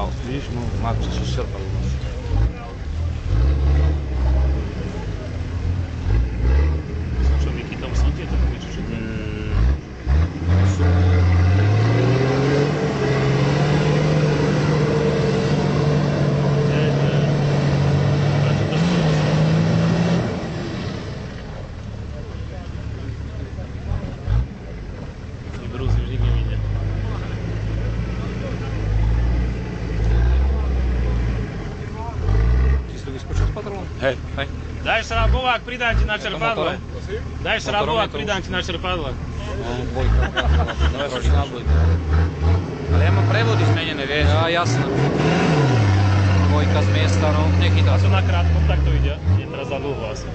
mal, vidíš, má přečíst čerpat. Čo, Miky, tam sú tieto kľúče, čo to je? Hej, hej. Daj šrabovák, pridám ti na čerpadle. Daj šrabovák, pridám ti na čerpadle. Ale ja mám prevody zmenené, vieš. Ja, jasné. Dvojka z miesta, no, nechytá. A to na krátkom takto ide? Je teraz za dlho asi.